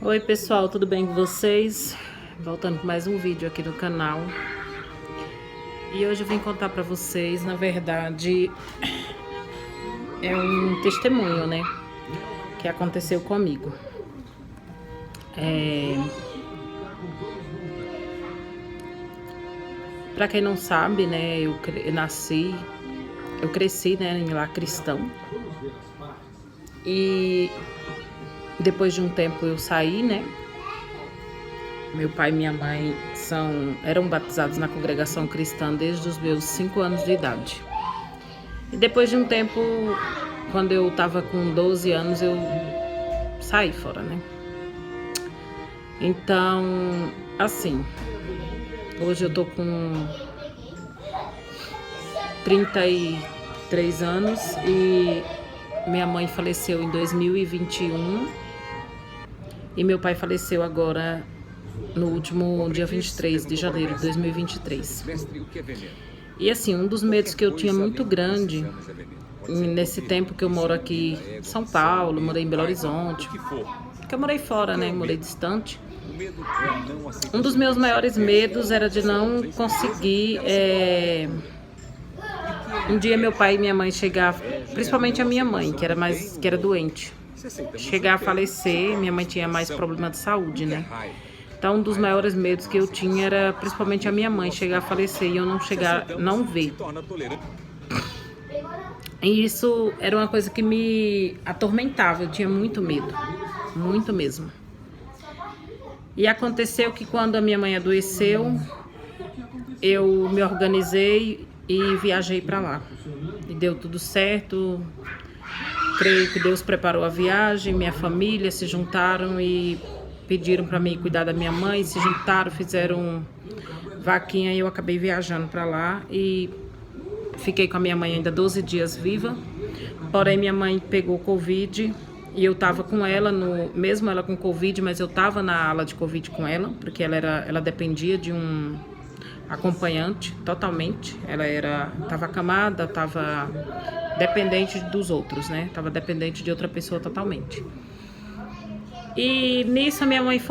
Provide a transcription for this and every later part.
Oi pessoal, tudo bem com vocês? Voltando com mais um vídeo aqui no canal. E hoje eu vim contar pra vocês, na verdade, é um testemunho, né? Que aconteceu comigo. Pra quem não sabe, né? Eu cresci, né, em lar cristão. E depois de um tempo eu saí, né? Meu pai e minha mãe eram batizados na congregação cristã desde os meus 5 anos de idade. E depois de um tempo, quando eu tava com 12 anos, eu saí fora, né? Então, assim, hoje eu tô com 33 anos e minha mãe faleceu em 2021 e meu pai faleceu agora no último dia 23 de janeiro de 2023. E assim, um dos medos que eu tinha muito grande nesse tempo que eu moro aqui em São Paulo, morei em Belo Horizonte, porque eu morei fora, né? Morei distante. Um dos meus maiores medos era de não conseguir um dia meu pai e minha mãe chegar, principalmente a minha mãe, que era doente, chegar a falecer. Minha mãe tinha mais problema de saúde, né? Então, um dos maiores medos que eu tinha era principalmente a minha mãe chegar a falecer e eu não ver. E isso era uma coisa que me atormentava, eu tinha muito mesmo. E aconteceu que quando a minha mãe adoeceu, eu me organizei e viajei para lá. E deu tudo certo. Creio que Deus preparou a viagem, minha família se juntaram e pediram para mim cuidar da minha mãe, se juntaram, fizeram vaquinha e eu acabei viajando para lá e fiquei com a minha mãe ainda 12 dias viva. Porém, minha mãe pegou Covid e eu tava com ela, mesmo ela com Covid, mas eu tava na ala de Covid com ela, porque ela dependia de um acompanhante totalmente. Ela tava acamada, tava dependente dos outros, né? Tava dependente de outra pessoa totalmente. E nisso a minha mãe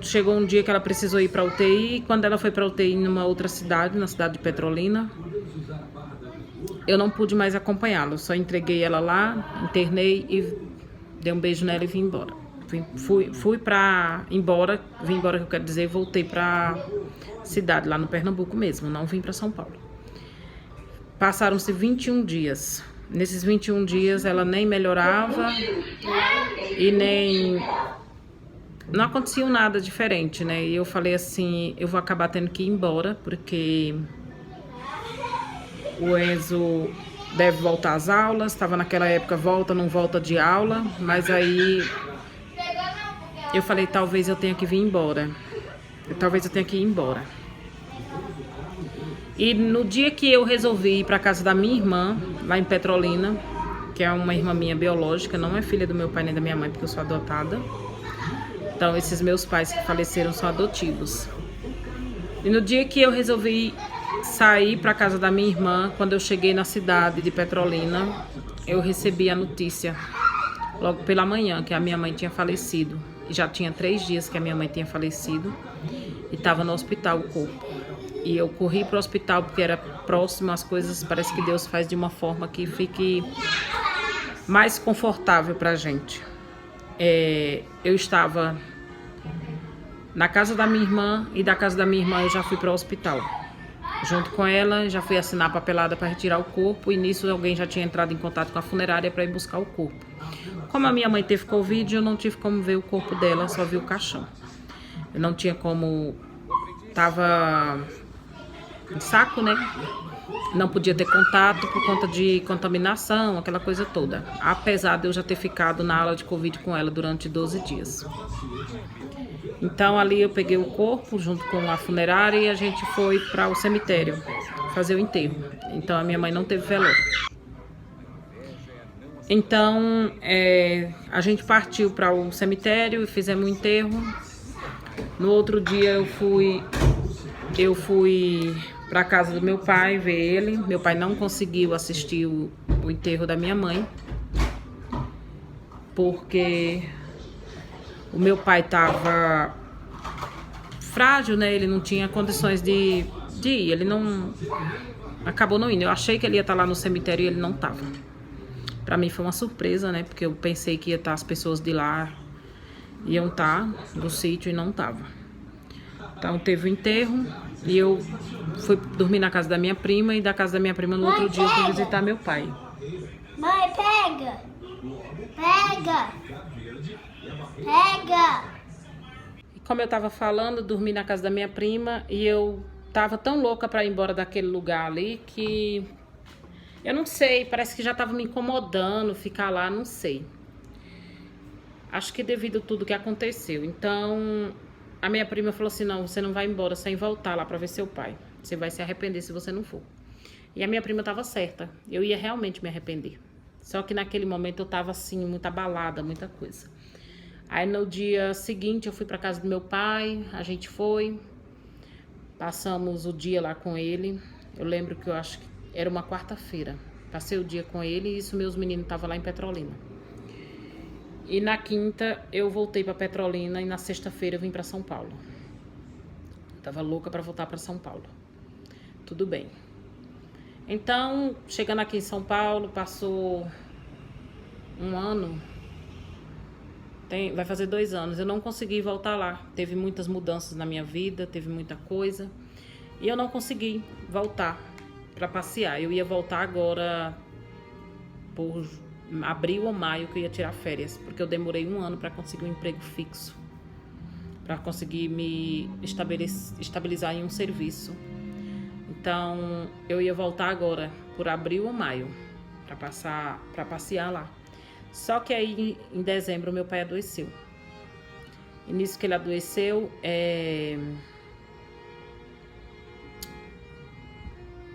chegou um dia que ela precisou ir para UTI. Quando ela foi para UTI numa outra cidade, na cidade de Petrolina, eu não pude mais acompanhá-la. Só entreguei ela lá, internei e dei um beijo nela e vim embora. Vim embora, que eu quero dizer, voltei para cidade lá no Pernambuco mesmo, não vim para São Paulo. Passaram-se 21 dias. Nesses 21 dias ela nem melhorava e não acontecia nada diferente, né? E eu falei assim, eu vou acabar tendo que ir embora, porque o Enzo deve voltar às aulas. Estava naquela época volta, não volta de aula, mas aí eu falei, talvez eu tenha que ir embora. E no dia que eu resolvi ir para casa da minha irmã, lá em Petrolina, que é uma irmã minha biológica, não é filha do meu pai nem da minha mãe, porque eu sou adotada. Então, esses meus pais que faleceram são adotivos. E no dia que eu resolvi sair para casa da minha irmã, quando eu cheguei na cidade de Petrolina, eu recebi a notícia, logo pela manhã, que a minha mãe tinha falecido. E já tinha 3 dias que a minha mãe tinha falecido e estava no hospital o corpo. E eu corri para o hospital porque era próximo, as coisas parece que Deus faz de uma forma que fique mais confortável para a gente. Eu estava na casa da minha irmã e da casa da minha irmã eu já fui para o hospital. Junto com ela, já fui assinar a papelada para retirar o corpo e nisso alguém já tinha entrado em contato com a funerária para ir buscar o corpo. Como a minha mãe teve Covid, eu não tive como ver o corpo dela, só vi o caixão. Eu não tinha como... Tava em saco, né? Não podia ter contato por conta de contaminação, aquela coisa toda. Apesar de eu já ter ficado na ala de Covid com ela durante 12 dias. Então ali eu peguei o corpo junto com a funerária e a gente foi para o cemitério fazer o enterro. Então a minha mãe não teve velório. Então a gente partiu para o cemitério e fizemos o enterro. No outro dia eu fui para a casa do meu pai ver ele. Meu pai não conseguiu assistir o enterro da minha mãe, porque O meu pai tava frágil, né? Ele não tinha condições de ir. Ele não... Acabou não indo. Eu achei que ele ia estar lá no cemitério e ele não tava. Pra mim foi uma surpresa, né? Porque eu pensei que ia estar as pessoas de lá, iam estar do sítio e não tava. Então teve o enterro e eu fui dormir na casa da minha prima, e da casa da minha prima no outro dia eu fui visitar meu pai. Mãe, pega! Pega! Pega! E como eu tava falando, dormi na casa da minha prima e eu tava tão louca pra ir embora daquele lugar ali que... Eu não sei, parece que já tava me incomodando ficar lá, não sei. Acho que devido a tudo que aconteceu. Então, a minha prima falou assim, não, você não vai embora sem voltar lá pra ver seu pai. Você vai se arrepender se você não for. E a minha prima tava certa. Eu ia realmente me arrepender. Só que naquele momento eu tava assim, muito abalada, muita coisa. Aí no dia seguinte eu fui pra casa do meu pai, a gente foi. Passamos o dia lá com ele. Eu lembro que eu acho que era uma quarta-feira. Passei o dia com ele e isso meus meninos estavam lá em Petrolina. E na quinta eu voltei para Petrolina e na sexta-feira eu vim para São Paulo. Tava louca para voltar para São Paulo. Tudo bem. Então, chegando aqui em São Paulo, passou um ano. Vai fazer 2 anos. Eu não consegui voltar lá. Teve muitas mudanças na minha vida, teve muita coisa. E eu não consegui voltar para passear. Eu ia voltar agora por abril ou maio, que eu ia tirar férias, porque eu demorei 1 ano para conseguir um emprego fixo, para conseguir me estabilizar em um serviço. Então eu ia voltar agora por abril ou maio para passear lá. Só que aí em dezembro meu pai adoeceu. E nisso que ele adoeceu,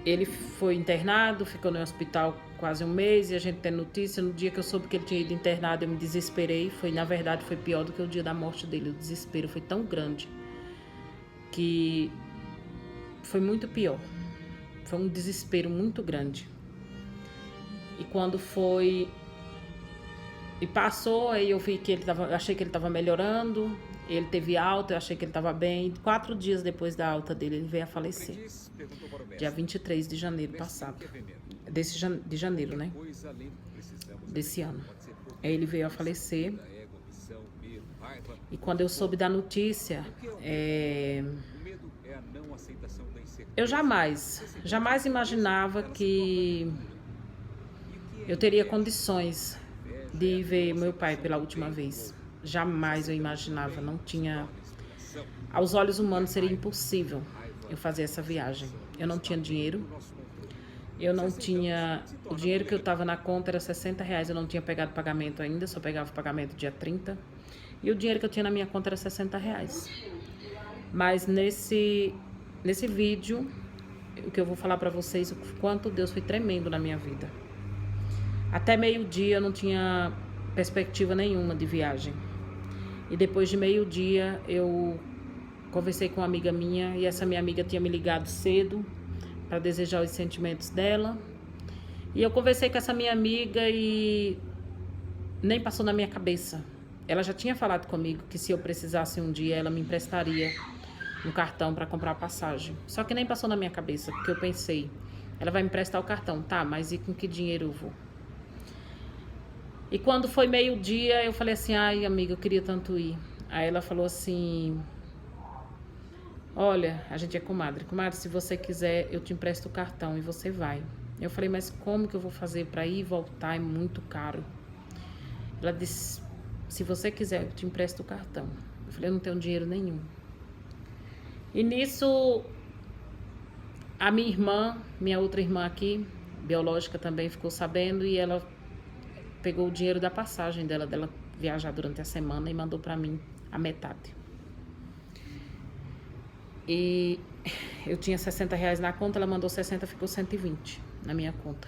ele foi internado, ficou no hospital quase 1 mês, e a gente tem notícia. No dia que eu soube que ele tinha ido internado, eu me desesperei. Na verdade, foi pior do que o dia da morte dele. O desespero foi tão grande que foi muito pior. Foi um desespero muito grande. E quando foi... E passou, aí eu vi que achei que ele estava melhorando. Ele teve alta, eu achei que ele estava bem. 4 dias depois da alta dele, ele veio a falecer. Dia 23 de janeiro passado. De janeiro, né? Desse ano. Aí ele veio a falecer. E quando eu soube da notícia, eu jamais imaginava que eu teria condições de ver meu pai pela última vez. Jamais eu imaginava, não tinha... Aos olhos humanos seria impossível eu fazer essa viagem. Eu não tinha dinheiro. Eu não tinha... O dinheiro que eu tava na conta era R$60. Eu não tinha pegado pagamento ainda, só pegava o pagamento dia 30. E o dinheiro que eu tinha na minha conta era R$60. Mas nesse vídeo, o que eu vou falar pra vocês, o quanto Deus foi tremendo na minha vida. Até meio-dia eu não tinha perspectiva nenhuma de viagem. E depois de meio-dia eu conversei com uma amiga minha, e essa minha amiga tinha me ligado cedo para desejar os sentimentos dela. E eu conversei com essa minha amiga e nem passou na minha cabeça. Ela já tinha falado comigo que se eu precisasse um dia, ela me emprestaria um cartão para comprar a passagem. Só que nem passou na minha cabeça, porque eu pensei, ela vai me emprestar o cartão, tá, mas e com que dinheiro eu vou? E quando foi meio-dia, eu falei assim, ai, amiga, eu queria tanto ir. Aí ela falou assim, olha, a gente é comadre. Comadre, se você quiser, eu te empresto o cartão e você vai. Eu falei, mas como que eu vou fazer para ir e voltar? É muito caro. Ela disse, se você quiser, eu te empresto o cartão. Eu falei, eu não tenho dinheiro nenhum. E nisso, a minha irmã, minha outra irmã aqui, biológica também, ficou sabendo, e ela pegou o dinheiro da passagem dela viajar durante a semana e mandou para mim a metade. E eu tinha R$60 na conta, ela mandou 60, ficou 120 na minha conta.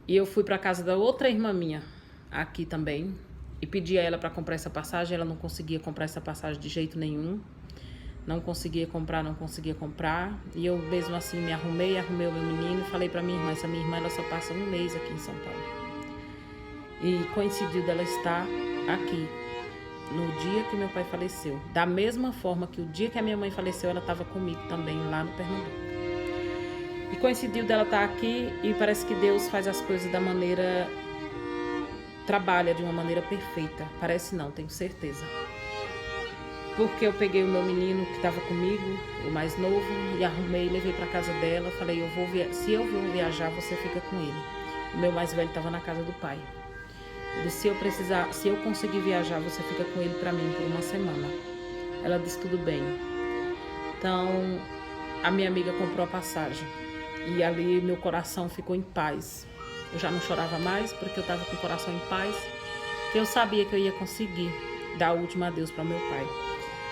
E eu fui para casa da outra irmã minha, aqui também, e pedi a ela para comprar essa passagem. Ela não conseguia comprar essa passagem de jeito nenhum. Não conseguia comprar. E eu mesmo assim me arrumei o meu menino e falei para minha irmã, essa minha irmã ela só passa 1 mês aqui em São Paulo. E coincidiu dela estar aqui no dia que meu pai faleceu. Da mesma forma que o dia que a minha mãe faleceu, ela estava comigo também lá no Pernambuco. E coincidiu dela estar aqui e parece que Deus faz as coisas da maneira... trabalha de uma maneira perfeita. Parece não, tenho certeza. Porque eu peguei o meu menino que estava comigo, o mais novo, e arrumei, levei para casa dela. Falei, se eu vou viajar, você fica com ele. O meu mais velho estava na casa do pai. Eu disse, se eu conseguir viajar, você fica com ele para mim por uma semana. Ela disse, tudo bem. Então, a minha amiga comprou a passagem. E ali meu coração ficou em paz. Eu já não chorava mais, porque eu estava com o coração em paz. Que eu sabia que eu ia conseguir dar o último adeus para meu pai.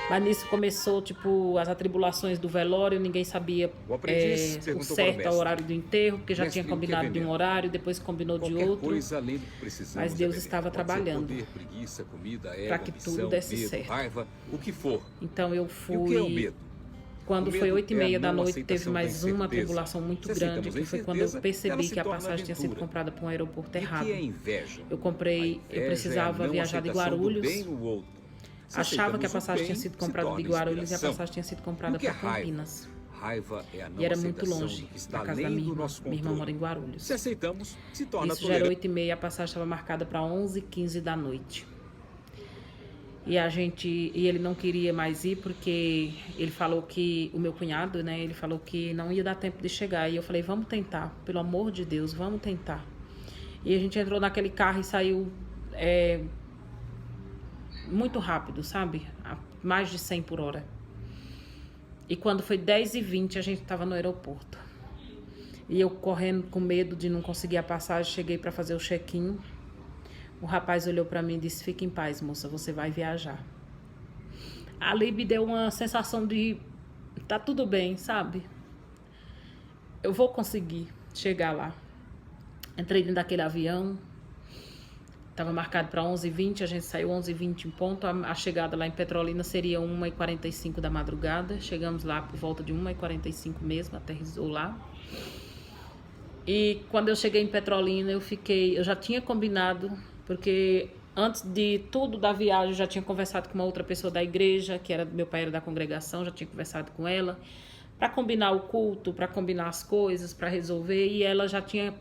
Mas nisso começou, tipo, as atribulações do velório, ninguém sabia o certo ao horário do enterro, porque já tinha combinado de um horário, depois combinou de outro. Mas Deus estava trabalhando para que tudo desse certo. Então eu fui... Quando foi 8h30 da noite, teve mais uma tribulação muito grande, que foi quando eu percebi que a passagem tinha sido comprada para um aeroporto errado. Eu precisava viajar de Guarulhos. Achava que a passagem tinha sido comprada de Guarulhos e a passagem tinha sido comprada para Campinas. E era muito longe da casa da minha irmã. Minha irmã mora em Guarulhos. Isso já era 8h30, a passagem estava marcada para 11h15 da noite. E ele não queria mais ir porque ele falou que, o meu cunhado, né, ele falou que não ia dar tempo de chegar. E eu falei, vamos tentar, pelo amor de Deus, vamos tentar. E a gente entrou naquele carro e saiu muito rápido, sabe? A mais de 100 por hora. E quando foi 10h20, a gente estava no aeroporto. E eu correndo com medo de não conseguir a passagem, cheguei para fazer o check-in. O rapaz olhou para mim e disse, fique em paz, moça, você vai viajar. Ali me deu uma sensação de, tá tudo bem, sabe? Eu vou conseguir chegar lá. Entrei dentro daquele avião, estava marcado para 11h20, a gente saiu 11h20 em ponto. A chegada lá em Petrolina seria 1h45 da madrugada. Chegamos lá por volta de 1h45 mesmo, aterrissou lá. E quando eu cheguei em Petrolina, eu já tinha combinado, porque antes de tudo da viagem, eu já tinha conversado com uma outra pessoa da igreja, que era meu pai, era da congregação, já tinha conversado com ela, para combinar o culto, para combinar as coisas, para resolver, e ela já tinha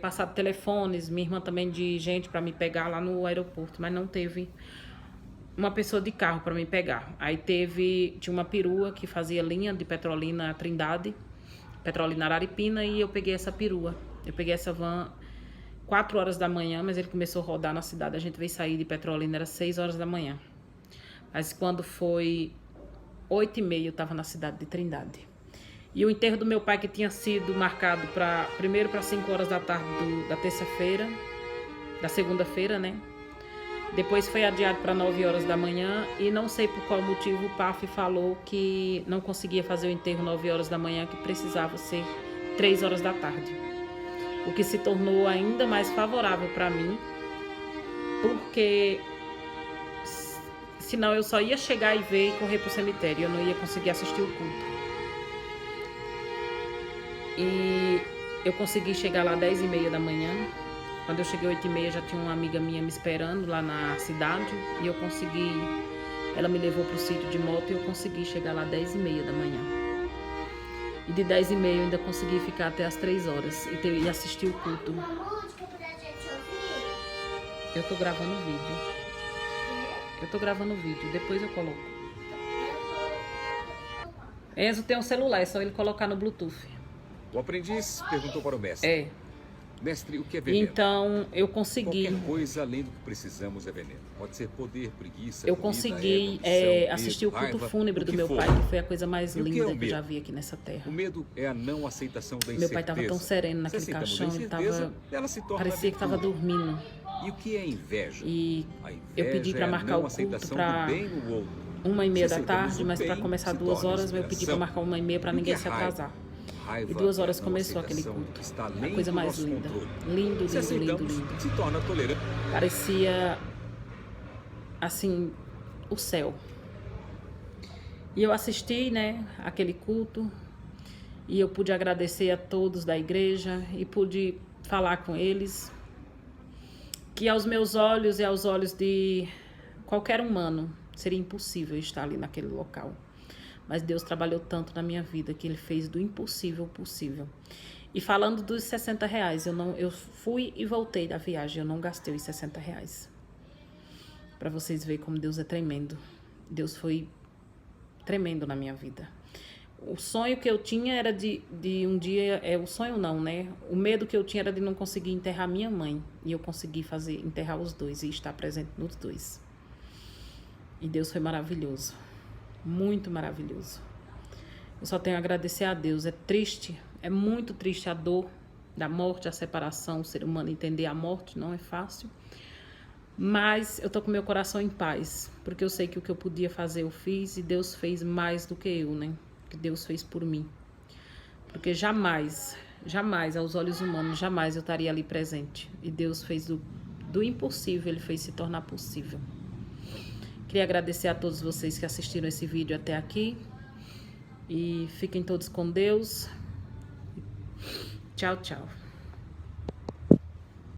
passado telefones, minha irmã também, de gente para me pegar lá no aeroporto, mas não teve uma pessoa de carro para me pegar. Aí tinha uma perua que fazia linha de Petrolina a Trindade, Petrolina Araripina, e eu peguei essa perua. Eu peguei essa van 4 horas da manhã, mas ele começou a rodar na cidade. A gente veio sair de Petrolina, era 6 horas da manhã. Mas quando foi 8h30, eu estava na cidade de Trindade. E o enterro do meu pai, que tinha sido marcado primeiro para 5 horas da tarde da terça-feira, da segunda-feira, né? Depois foi adiado para 9 horas da manhã e não sei por qual motivo o PAF falou que não conseguia fazer o enterro 9 horas da manhã, que precisava ser 3 horas da tarde. O que se tornou ainda mais favorável para mim, porque senão eu só ia chegar e ver e correr para o cemitério, eu não ia conseguir assistir o culto. E eu consegui chegar lá 10h30 da manhã. Quando eu cheguei 8h30, já tinha uma amiga minha me esperando lá na cidade. E eu consegui... Ela me levou pro sítio de moto e eu consegui chegar lá 10h30 da manhã. E de 10h30 eu ainda consegui ficar até as 3 horas e assistir o culto. Uma música pra gente ouvir? Eu tô gravando vídeo. Eu tô gravando vídeo, depois eu coloco. Enzo tem um celular, é só ele colocar no Bluetooth. O aprendiz perguntou para o mestre. Mestre, o que é veneno? Então, eu consegui... Qualquer coisa além do que precisamos é veneno. Pode ser poder, preguiça, eu comida, consegui ambição, assistir medo, o culto raiva, fúnebre do meu pai, que foi a coisa mais linda que eu já vi aqui nessa terra. O medo é a não aceitação da incerteza. Meu pai estava tão sereno naquele caixão, ele parecia que estava dormindo. E o que é inveja? E eu pedi para marcar o culto para 1h30 da tarde, mas para começar 2 horas, eu pedi para marcar 1h30 para ninguém se atrasar. E 2 horas começou aquele culto. A coisa mais linda. Lindo, lindo, lindo, lindo. Se torna tolerante. Parecia, assim, o céu. E eu assisti, né, aquele culto. E eu pude agradecer a todos da igreja. E pude falar com eles. Que aos meus olhos e aos olhos qualquer humano, seria impossível estar ali naquele local. Mas Deus trabalhou tanto na minha vida que Ele fez do impossível possível. E falando dos R$60, eu fui e voltei da viagem, eu não gastei os R$60. Para vocês verem como Deus é tremendo. Deus foi tremendo na minha vida. O sonho que eu tinha era de um dia... o sonho não, né? O medo que eu tinha era de não conseguir enterrar minha mãe. E eu consegui enterrar os dois e estar presente nos dois. E Deus foi maravilhoso. Muito maravilhoso. Eu só tenho a agradecer a Deus. É triste, é muito triste a dor da morte, a separação. O ser humano entender a morte não é fácil. Mas eu tô com meu coração em paz. Porque eu sei que o que eu podia fazer eu fiz. E Deus fez mais do que eu, né? Que Deus fez por mim. Porque jamais, aos olhos humanos, jamais eu estaria ali presente. E Deus fez do impossível, Ele fez se tornar possível. Queria agradecer a todos vocês que assistiram esse vídeo até aqui. E fiquem todos com Deus. Tchau, tchau.